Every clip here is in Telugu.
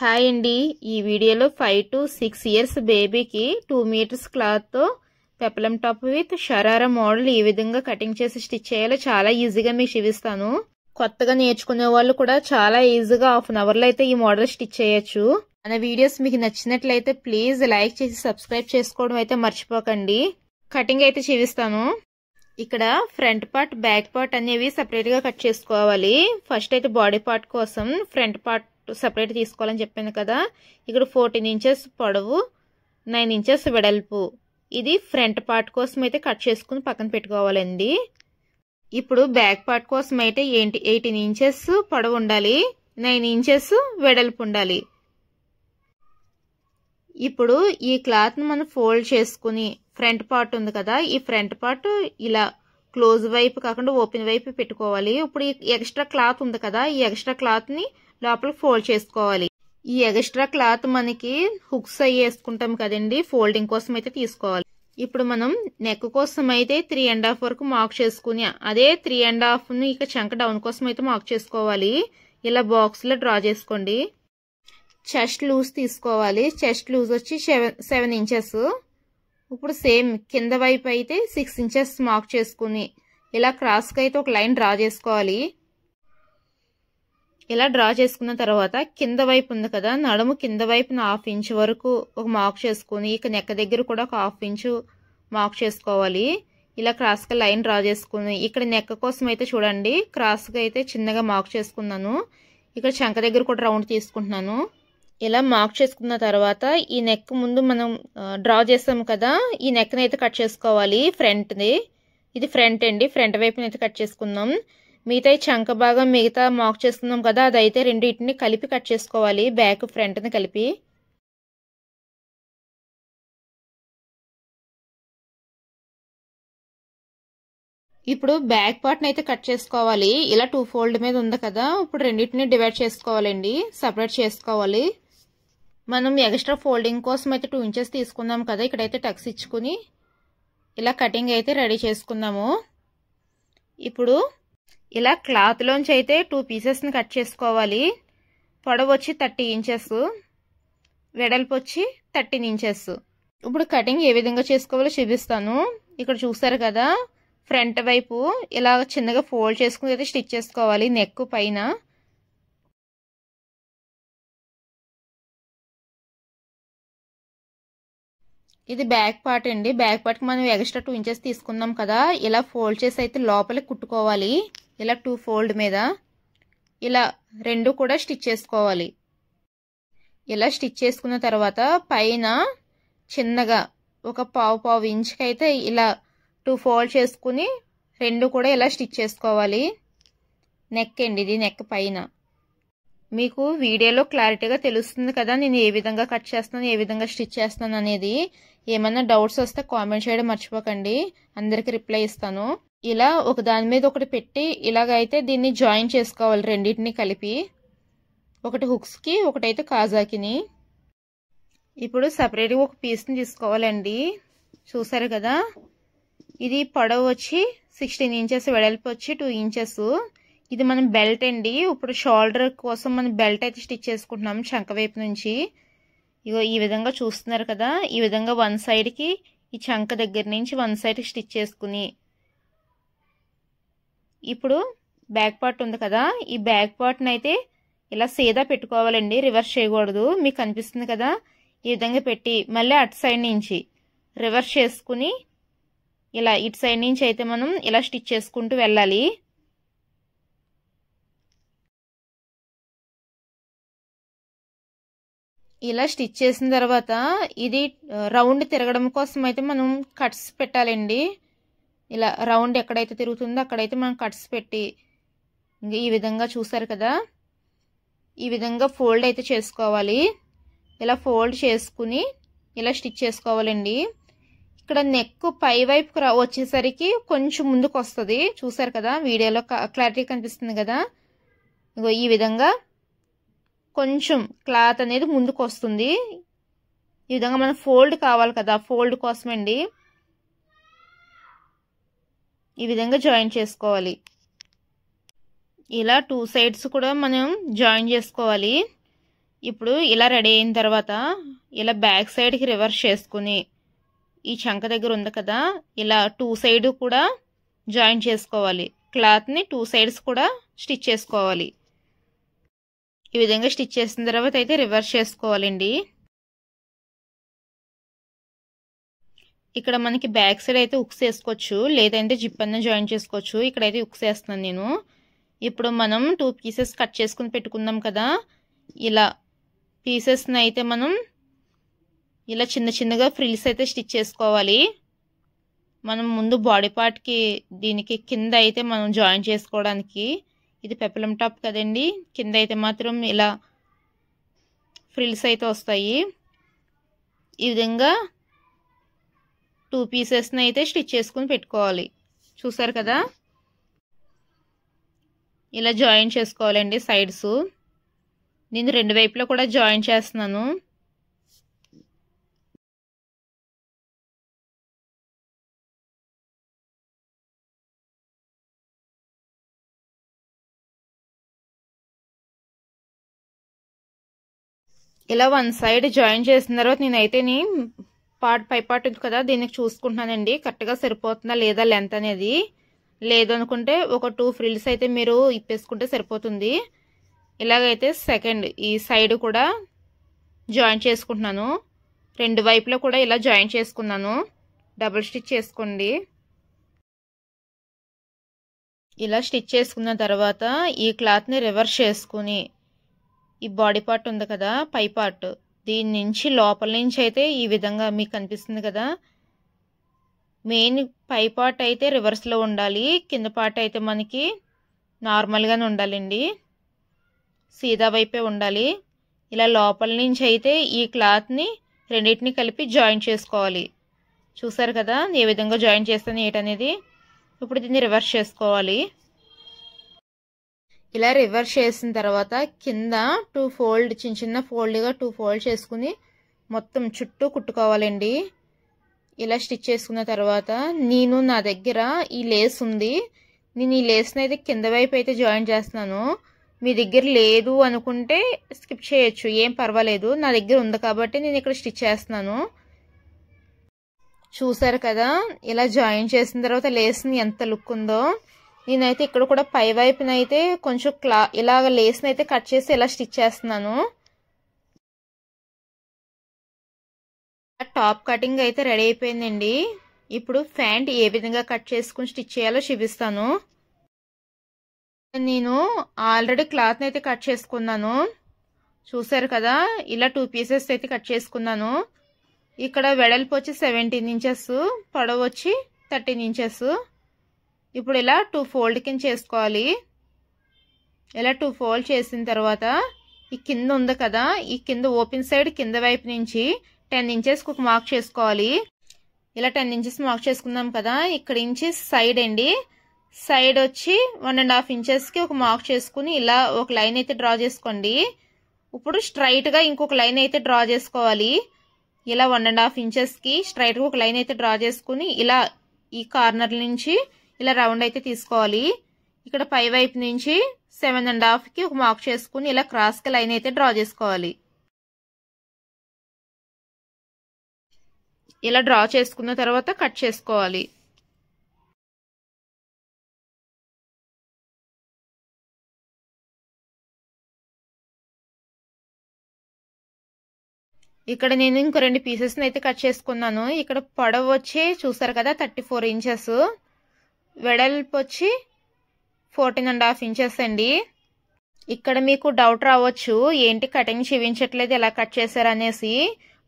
హాయ్ అండి ఈ వీడియోలో 5 to 6 ఇయర్స్ బేబీకి 2 మీటర్స్ క్లాత్ తో peplum top with sharara model ఈ విధంగా కటింగ్ చేసి స్టిచ్ చేయాలో చాలా ఈజీగా మీకు చూపిస్తాను. కొత్తగా నేర్చుకునే వాళ్ళు కూడా చాలా ఈజీగా హాఫ్ అన్ అవర్ లో అయితే ఈ మోడల్ స్టిచ్ చేయొచ్చు. మన వీడియోస్ మీకు నచ్చినట్లయితే ప్లీజ్ లైక్ చేసి సబ్స్క్రైబ్ చేసుకోవడం అయితే మర్చిపోకండి. కటింగ్ అయితే చూపిస్తాను. ఇక్కడ ఫ్రంట్ పార్ట్ బ్యాక్ పార్ట్ అనేవి సెపరేట్ గా కట్ చేసుకోవాలి. ఫస్ట్ అయితే బాడీ పార్ట్ కోసం ఫ్రంట్ పార్ట్ సెపరేట్ తీసుకోవాలని చెప్పాను కదా. ఇక్కడ 14 ఇంచెస్ పొడవు 9 ఇంచెస్ వెడల్పు ఇది ఫ్రంట్ పార్ట్ కోసం అయితే కట్ చేసుకుని పక్కన పెట్టుకోవాలండి. ఇప్పుడు బ్యాక్ పార్ట్ కోసం అయితే 18 ఇంచెస్ పొడవు ఉండాలి, 9 ఇంచెస్ వెడల్పు ఉండాలి. ఇప్పుడు ఈ క్లాత్ ను మనం ఫోల్డ్ చేసుకుని ఫ్రంట్ పార్ట్ ఉంది కదా, ఈ ఫ్రంట్ పార్ట్ ఇలా క్లోజ్ వైపు కాకుండా ఓపెన్ వైపు పెట్టుకోవాలి. ఇప్పుడు ఈ ఎక్స్ట్రా క్లాత్ ఉంది కదా, ఈ ఎక్స్ట్రా క్లాత్ ని లోపల ఫోల్డ్ చేసుకోవాలి. ఈ ఎక్స్ట్రా క్లాత్ మనకి హుక్స్ అయ్యి వేసుకుంటాం కదండి, ఫోల్డింగ్ కోసం అయితే తీసుకోవాలి. ఇప్పుడు మనం నెక్ కోసం అయితే 3.5 వరకు మార్క్ చేసుకుని అదే 3.5 ని ఇక చంక డౌన్ కోసం అయితే మార్క్ చేసుకోవాలి. ఇలా బాక్స్ లో డ్రా చేసుకోండి. చెస్ట్ లూజ్ తీసుకోవాలి. చెస్ట్ లూజ్ వచ్చి 7 ఇంచెస్. ఇప్పుడు సేమ్ కింద వైపు అయితే 6 ఇంచెస్ మార్క్ చేసుకుని ఇలా క్రాస్ కి అయితే ఒక లైన్ డ్రా చేసుకోవాలి. ఇలా డ్రా చేసుకున్న తర్వాత కింద వైపు ఉంది కదా, నడుము కింద వైపు 1/2 ఇంచ్ వరకు ఒక మార్క్ చేసుకుని ఇక నెక్ దగ్గర కూడా ఒక 1/2 ఇంచ్ మార్క్ చేసుకోవాలి. ఇలా క్రాస్ గా లైన్ డ్రా చేసుకుని ఇక్కడ నెక్ కోసం అయితే చూడండి క్రాస్ గా అయితే చిన్నగా మార్క్ చేసుకున్నాను. ఇక్కడ చంక దగ్గర కూడా రౌండ్ తీసుకుంటున్నాను. ఇలా మార్క్ చేసుకున్న తర్వాత ఈ నెక్ ముందు మనం డ్రా చేస్తాం కదా, ఈ నెక్ అయితే కట్ చేసుకోవాలి. ఫ్రంట్ ది ఇది ఫ్రంట్ అండి, ఫ్రంట్ వైపునైతే అయితే కట్ చేసుకుందాం. మిగతా చంక భాగం మిగతా మార్క్ చేసుకున్నాం కదా, అదైతే రెండింటిని కలిపి కట్ చేసుకోవాలి, బ్యాక్ ఫ్రంట్ ని కలిపి. ఇప్పుడు బ్యాక్ పార్ట్ ని అయితే కట్ చేసుకోవాలి. ఇలా 2 ఫోల్డ్ మీద ఉంది కదా, ఇప్పుడు రెండింటిని డివైడ్ చేసుకోవాలండి, సెపరేట్ చేసుకోవాలి. మనం ఎక్స్ట్రా ఫోల్డింగ్ కోసం అయితే 2 ఇంచెస్ తీసుకున్నాం కదా, ఇక్కడైతే టక్స్ ఇచ్చుకుని ఇలా కటింగ్ అయితే రెడీ చేసుకున్నాము. ఇప్పుడు ఇలా క్లాత్ లోంచి అయితే 2 పీసెస్ ని కట్ చేసుకోవాలి. పొడవు వచ్చి 30 ఇంచెస్, వెడల్పు వచ్చి 13 ఇంచెస్. ఇప్పుడు కటింగ్ ఏ విధంగా చేసుకోవాలో చూపిస్తాను. ఇక్కడ చూసారు కదా, ఫ్రంట్ వైపు ఇలా చిన్నగా ఫోల్డ్ చేసుకుని అయితే స్టిచ్ చేసుకోవాలి నెక్ పైన. ఇది బ్యాక్ పార్ట్ అండి. బ్యాక్ పార్ట్ కి మనం ఎక్స్ట్రా 2 ఇంచెస్ తీసుకున్నాం కదా, ఇలా ఫోల్డ్ చేసి అయితే లోపలికి కుట్టుకోవాలి. ఇలా 2 ఫోల్డ్ మీద ఇలా 2 కూడా స్టిచ్ చేసుకోవాలి. ఇలా స్టిచ్ చేసుకున్న తర్వాత పైన చిన్నగా ఒక పావు ఇంచుకి అయితే ఇలా 2 ఫోల్డ్ చేసుకుని 2 కూడా ఇలా స్టిచ్ చేసుకోవాలి. నెక్ అండి, ఇది నెక్ పైన. మీకు వీడియోలో క్లారిటీగా తెలుస్తుంది కదా నేను ఏ విధంగా కట్ చేస్తున్నాను, ఏ విధంగా స్టిచ్ చేస్తున్నాను అనేది. ఏమైనా డౌట్స్ వస్తే కామెంట్ చేయడం మర్చిపోకండి, అందరికి రిప్లై ఇస్తాను. ఇలా ఒక దాని మీద ఒకటి పెట్టి ఇలాగైతే దీన్ని జాయిన్ చేసుకోవాలి, రెండింటిని కలిపి. ఒకటి హుక్స్ కి, ఒకటైతే కాజాకిని. ఇప్పుడు సపరేట్గా ఒక పీస్ ని తీసుకోవాలండి. చూసారు కదా, ఇది పొడవు వచ్చి 16 ఇంచెస్, వెడల్పు వచ్చి 2 ఇంచెస్. ఇది మనం బెల్ట్ అండి. ఇప్పుడు షోల్డర్ కోసం మనం బెల్ట్ అయితే స్టిచ్ చేసుకుంటున్నాం చంక వైపు నుంచి. ఇగో ఈ విధంగా చూస్తున్నారు కదా, ఈ విధంగా వన్ సైడ్ కి ఈ చంక దగ్గర నుంచి వన్ సైడ్ స్టిచ్ చేసుకుని ఇప్పుడు బ్యాక్ పార్ట్ ఉంది కదా, ఈ బ్యాక్ పార్ట్ ని అయితే ఇలా సీదా పెట్టుకోవాలండి, రివర్స్ చేయకూడదు. మీకు కనిపిస్తుంది కదా, ఈ విధంగా పెట్టి మళ్ళీ అటు సైడ్ నుంచి రివర్స్ చేసుకుని ఇలా ఇటు సైడ్ నుంచి అయితే మనం ఇలా స్టిచ్ చేసుకుంటూ వెళ్ళాలి. ఇలా స్టిచ్ చేసిన తర్వాత ఇది రౌండ్ తిరగడం కోసం అయితే మనం కట్స్ పెట్టాలండి. ఇలా రౌండ్ ఎక్కడైతే తిరుగుతుందో అక్కడైతే మనం కట్స్ పెట్టి ఈ విధంగా చూసారు కదా, ఈ విధంగా ఫోల్డ్ అయితే చేసుకోవాలి. ఇలా ఫోల్డ్ చేసుకుని ఇలా స్టిచ్ చేసుకోవాలండి. ఇక్కడ నెక్ పై వైపుకు వచ్చేసరికి కొంచెం ముందుకు వస్తుంది, చూసారు కదా, వీడియోలో క్లారిటీ కనిపిస్తుంది కదా. ఇగో ఈ విధంగా కొంచెం క్లాత్ అనేది ముందుకు వస్తుంది. ఈ విధంగా మనం ఫోల్డ్ కావాలి కదా, ఫోల్డ్ కోసమండి ఈ విధంగా జాయిన్ చేసుకోవాలి. ఇలా 2 సైడ్స్ కూడా మనం జాయిన్ చేసుకోవాలి. ఇప్పుడు ఇలా రెడీ అయిన తర్వాత ఇలా బ్యాక్ సైడ్కి రివర్స్ చేసుకుని ఈ చంక దగ్గర ఉంది కదా, ఇలా 2 సైడ్ కూడా జాయిన్ చేసుకోవాలి. క్లాత్ని 2 సైడ్స్ కూడా స్టిచ్ చేసుకోవాలి. ఈ విధంగా స్టిచ్ చేసిన తర్వాత అయితే రివర్స్ చేసుకోవాలండి. ఇక్కడ మనకి బ్యాక్ సైడ్ అయితే ఉక్స్ వేసుకోవచ్చు, లేదంటే జిప్ అన్న జాయిన్ చేసుకోవచ్చు. ఇక్కడైతే ఉక్స్ వేస్తున్నాను నేను. ఇప్పుడు మనం 2 పీసెస్ కట్ చేసుకుని పెట్టుకుందాం కదా, ఇలా పీసెస్ని అయితే మనం ఇలా చిన్న చిన్నగా ఫ్రిల్స్ అయితే స్టిచ్ చేసుకోవాలి. మనం ముందు బాడీ పార్ట్కి దీనికి కింద అయితే మనం జాయిన్ చేసుకోవడానికి, ఇది పెప్లం టాప్ కదండి, కింద అయితే మాత్రం ఇలా ఫ్రిల్స్ అయితే వస్తాయి. ఈ విధంగా 2 పీసెస్ని అయితే స్టిచ్ చేసుకుని పెట్టుకోవాలి. చూసారు కదా, ఇలా జాయిన్ చేసుకోవాలండి సైడ్స్. నేను 2 వైపులో కూడా జాయిన్ చేస్తున్నాను. ఇలా 1 సైడ్ జాయిన్ చేసిన తర్వాత నేనైతే పై పార్ట్ ఉంది కదా, దీనికి చూసుకుంటున్నానండి కరెక్ట్గా సరిపోతుందా లేదా లెంత్ అనేది. లేదు అనుకుంటే ఒక 2 ఫ్రిల్స్ అయితే మీరు ఇప్పేసుకుంటే సరిపోతుంది. ఇలాగైతే సెకండ్ ఈ సైడ్ కూడా జాయిన్ చేసుకుంటున్నాను. 2 వైపులో కూడా ఇలా జాయిన్ చేసుకున్నాను. డబుల్ స్టిచ్ చేసుకోండి. ఇలా స్టిచ్ చేసుకున్న తర్వాత ఈ క్లాత్ని రివర్స్ చేసుకుని ఈ బాడీ పార్ట్ ఉంది కదా, పై పార్ట్, దీని నుంచి లోపల నుంచి అయితే ఈ విధంగా మీకు కనిపిస్తుంది కదా, మెయిన్ పై పార్ట్ అయితే రివర్స్లో ఉండాలి, కింద పార్ట్ అయితే మనకి నార్మల్గానే ఉండాలండి, సీదా వైపే ఉండాలి. ఇలా లోపల నుంచి అయితే ఈ క్లాత్ని రెండింటిని కలిపి జాయిన్ చేసుకోవాలి. చూసారు కదా ఏ విధంగా జాయిన్ చేస్తాను ఏంటనేది. ఇప్పుడు దీన్ని రివర్స్ చేసుకోవాలి. ఇలా రివర్స్ చేసిన తర్వాత కింద 2 ఫోల్డ్ చిన్న చిన్న ఫోల్డ్గా 2 ఫోల్డ్ చేసుకుని మొత్తం చుట్టూ కుట్టుకోవాలండి. ఇలా స్టిచ్ చేసుకున్న తర్వాత నేను నా దగ్గర ఈ లేస్ ఉంది, నేను ఈ లేస్ని అయితే కింద వైపు అయితే జాయిన్ చేస్తున్నాను. మీ దగ్గర లేదు అనుకుంటే స్కిప్ చేయొచ్చు, ఏం పర్వాలేదు. నా దగ్గర ఉంది కాబట్టి నేను ఇక్కడ స్టిచ్ చేస్తున్నాను. చూసారు కదా ఇలా జాయిన్ చేసిన తర్వాత లేస్ని ఎంత లుక్ ఉందో. నేనైతే ఇక్కడ కూడా పై వైపునైతే కొంచెం ఇలాగ లేస్ని అయితే కట్ చేసి ఇలా స్టిచ్ చేస్తున్నాను. టాప్ కటింగ్ అయితే రెడీ అయిపోయిందండి. ఇప్పుడు ప్యాంట్ ఏ విధంగా కట్ చేసుకుని స్టిచ్ చేయాలో చూపిస్తాను. నేను ఆల్రెడీ క్లాత్ని అయితే కట్ చేసుకున్నాను. చూసారు కదా ఇలా 2 పీసెస్ అయితే కట్ చేసుకున్నాను. ఇక్కడ వెడల్పు వచ్చి 17 ఇంచెస్, పొడవు వచ్చి 13 ఇంచెస్. ఇప్పుడు ఇలా 2 ఫోల్డ్ కింద చేసుకోవాలి. ఇలా 2 ఫోల్డ్ చేసిన తర్వాత ఈ కింద ఉంది కదా, ఈ కింద ఓపెన్ సైడ్ కింద వైపు నుంచి 10 ఇంచెస్కి ఒక మార్క్ చేసుకోవాలి. ఇలా 10 ఇంచెస్ మార్క్ చేసుకున్నాం కదా, ఇక్కడ నుంచి సైడ్ అండి, సైడ్ వచ్చి 1.5 ఇంచెస్కి ఒక మార్క్ చేసుకుని ఇలా ఒక లైన్ అయితే డ్రా చేసుకోండి. ఇప్పుడు స్ట్రైట్గా ఇంకొక లైన్ అయితే డ్రా చేసుకోవాలి. ఇలా 1.5 ఇంచెస్కి స్ట్రైట్గా ఒక లైన్ అయితే డ్రా చేసుకుని ఇలా ఈ కార్నర్ నుంచి ఇలా రౌండ్ అయితే తీసుకోవాలి. ఇక్కడ పై వైపు నుంచి 7.5కి ఒక మార్క్ చేసుకుని ఇలా క్రాస్కి లైన్ అయితే డ్రా చేసుకోవాలి. ఇలా డ్రా చేసుకున్న తర్వాత కట్ చేసుకోవాలి. ఇక్కడ నేను ఇంకో 2 పీసెస్ని అయితే కట్ చేసుకున్నాను. ఇక్కడ పొడవు వచ్చి చూసారు కదా 34 ఇంచెస్, వెడల్పు వచ్చి 14.5 ఇంచెస్ అండి. ఇక్కడ మీకు డౌట్ రావచ్చు ఏంటి కటింగ్ చూపించట్లేదు ఎలా కట్ చేశారనేసి.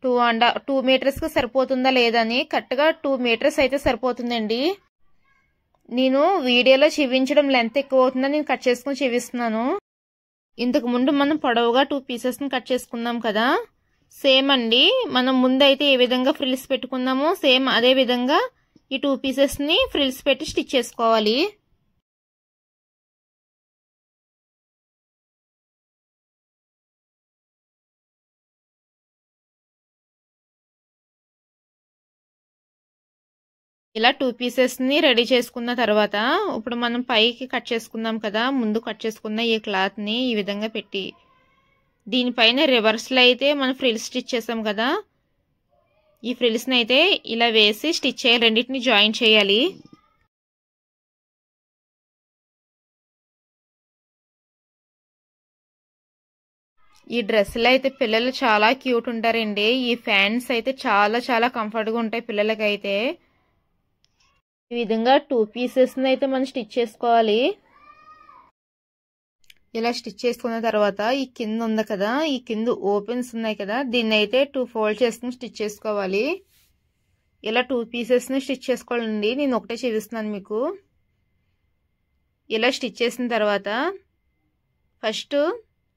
2 మీటర్స్కి సరిపోతుందా లేదని. కరెక్ట్గా 2 మీటర్స్ అయితే సరిపోతుందండి. నేను వీడియోలో చూపించడం లెంత్ ఎక్కువ అవుతుందని నేను కట్ చేసుకుని చూపిస్తున్నాను. ఇంతకు ముందు మనం పొడవుగా 2 పీసెస్ని కట్ చేసుకున్నాం కదా, సేమ్ అండి. మనం ముందైతే ఏ విధంగా ఫ్రిల్స్ పెట్టుకున్నామో సేమ్ అదే విధంగా ఈ 2 పీసెస్ని ఫ్రిల్స్ పెట్టి స్టిచ్ చేసుకోవాలి. ఇలా 2 పీసెస్ని రెడీ చేసుకున్న తర్వాత ఇప్పుడు మనం పైకి కట్ చేసుకుందాం కదా, ముందు కట్ చేసుకున్న ఈ క్లాత్ని ఈ విధంగా పెట్టి దీనిపైన రివర్స్లో అయితే మనం ఫ్రిల్స్ స్టిచ్ చేసాం కదా, ఈ ఫ్రిల్స్ని అయితే ఇలా వేసి స్టిచ్ చేయాలి, రెండింటిని జాయిన్ చేయాలి. ఈ డ్రెస్సులు అయితే పిల్లలు చాలా క్యూట్ ఉంటారండి. ఈ ఫ్యాన్స్ అయితే చాలా చాలా కంఫర్ట్గా ఉంటాయి పిల్లలకైతే. ఈ విధంగా 2 పీసెస్ని అయితే మనం స్టిచ్ చేసుకోవాలి. ఇలా స్టిచ్ చేసుకున్న తర్వాత ఈ కింద ఉంది కదా, ఈ కింద ఓపెన్స్ ఉన్నాయి కదా, దీన్ని అయితే 2 ఫోల్డ్ చేసుకుని స్టిచ్ చేసుకోవాలి. ఇలా 2 పీసెస్ని స్టిచ్ చేసుకోవాలండి. నేను ఒకటే చూపిస్తున్నాను మీకు. ఇలా స్టిచ్ చేసిన తర్వాత ఫస్ట్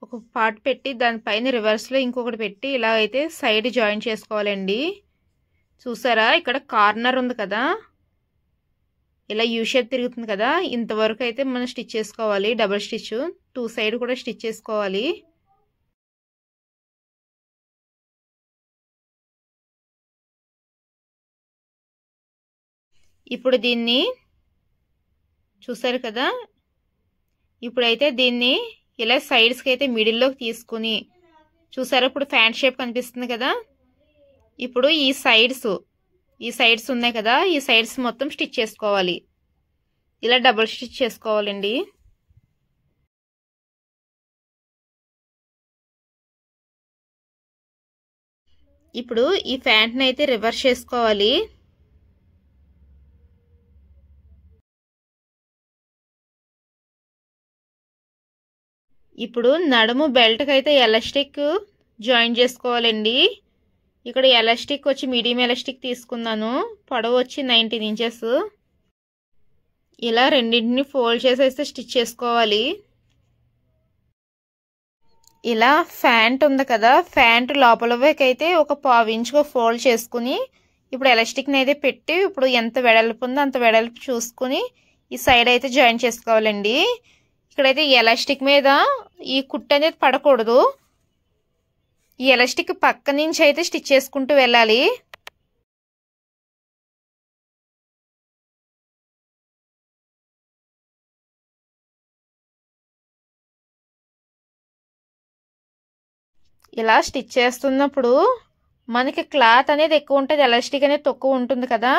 ఒక పార్ట్ పెట్టి దానిపైన రివర్స్లో ఇంకొకటి పెట్టి ఇలా అయితే సైడ్ జాయిన్ చేసుకోవాలండి. చూసారా, ఇక్కడ కార్నర్ ఉంది కదా, ఇలా యూ షేప్ తిరుగుతుంది కదా, ఇంతవరకు అయితే మనం స్టిచ్ చేసుకోవాలి. డబుల్ స్టిచ్ 2 సైడ్ కూడా స్టిచ్ చేసుకోవాలి. ఇప్పుడు దీన్ని చూసారు కదా, ఇప్పుడైతే దీన్ని ఇలా సైడ్స్కి అయితే మిడిల్లోకి తీసుకుని, చూసారా ఇప్పుడు ఫ్యాంట్ షేప్ కనిపిస్తుంది కదా, ఇప్పుడు ఈ సైడ్స్ ఉన్నాయి కదా, ఈ సైడ్స్ మొత్తం స్టిచ్ చేసుకోవాలి. ఇలా డబుల్ స్టిచ్ చేసుకోవాలండి. ఇప్పుడు ఈ ఫ్యాంట్ని అయితే రివర్స్ చేసుకోవాలి. ఇప్పుడు నడుము బెల్ట్కి అయితే ఎలాస్టిక్ జాయిన్ చేసుకోవాలండి. ఇక్కడ ఎలాస్టిక్ వచ్చి మీడియం ఎలాస్టిక్ తీసుకున్నాను, పొడవు వచ్చి 19 ఇంచెస్. ఇలా రెండింటిని ఫోల్డ్ చేసేస్తే స్టిచ్ చేసుకోవాలి. ఇలా ఫ్యాంట్ ఉంది కదా, ఫ్యాంట్ లోపల వైపు అయితే ఒక 1/4 ఇంచుగా ఫోల్డ్ చేసుకుని ఇప్పుడు ఎలాస్టిక్ని అయితే పెట్టి ఇప్పుడు ఎంత వెడల్పు ఉందో అంత వెడల్పు చూసుకుని ఈ సైడ్ అయితే జాయిన్ చేసుకోవాలండి. ఇక్కడైతే ఎలాస్టిక్ మీద ఈ కుట్టు అనేది పడకూడదు, ఈ ఎలాస్టిక్ పక్క నుంచి అయితే స్టిచ్ చేసుకుంటూ వెళ్ళాలి. ఇలా స్టిచ్ చేస్తున్నప్పుడు మనకి క్లాత్ అనేది ఎక్కువ ఉంటుంది, ఎలాస్టిక్ అనేది తక్కువ ఉంటుంది కదా,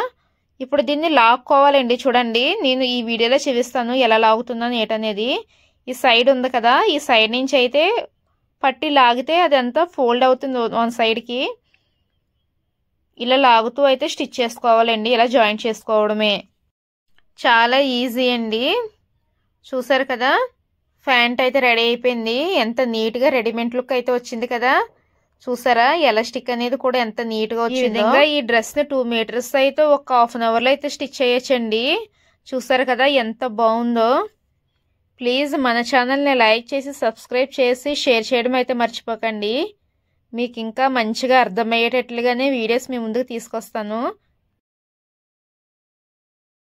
ఇప్పుడు దీన్ని లాక్కోవాలండి. చూడండి, నేను ఈ వీడియోలో చూపిస్తాను ఎలా లాగుతున్నాను ఏంటనేది. ఈ సైడ్ ఉంది కదా, ఈ సైడ్ నుంచి అయితే పట్టి లాగితే అదంతా ఫోల్డ్ అవుతుంది 1 సైడ్కి. ఇలా లాగుతూ అయితే స్టిచ్ చేసుకోవాలండి. ఇలా జాయిన్ చేసుకోవడమే చాలా ఈజీ అండి. చూసారు కదా, ఫ్యాంట్ అయితే రెడీ అయిపోయింది. ఎంత నీట్గా రెడీమేడ్ లుక్ అయితే వచ్చింది కదా. చూసారా, ఎలాస్టిక్ అనేది కూడా ఎంత నీట్గా వచ్చింది. ఇంకా ఈ డ్రెస్ని 2 మీటర్స్ అయితే ఒక 1/2 అవర్లో అయితే స్టిచ్ చేయొచ్చండి. చూసారు కదా ఎంత బాగుందో. ప్లీజ్ మన ఛానల్ని లైక్ చేసి సబ్స్క్రైబ్ చేసి షేర్ చేయడం అయితే మర్చిపోకండి. మీకు ఇంకా మంచిగా అర్థమయ్యేటట్లుగానే వీడియోస్ మీ ముందుకు తీసుకొస్తాను.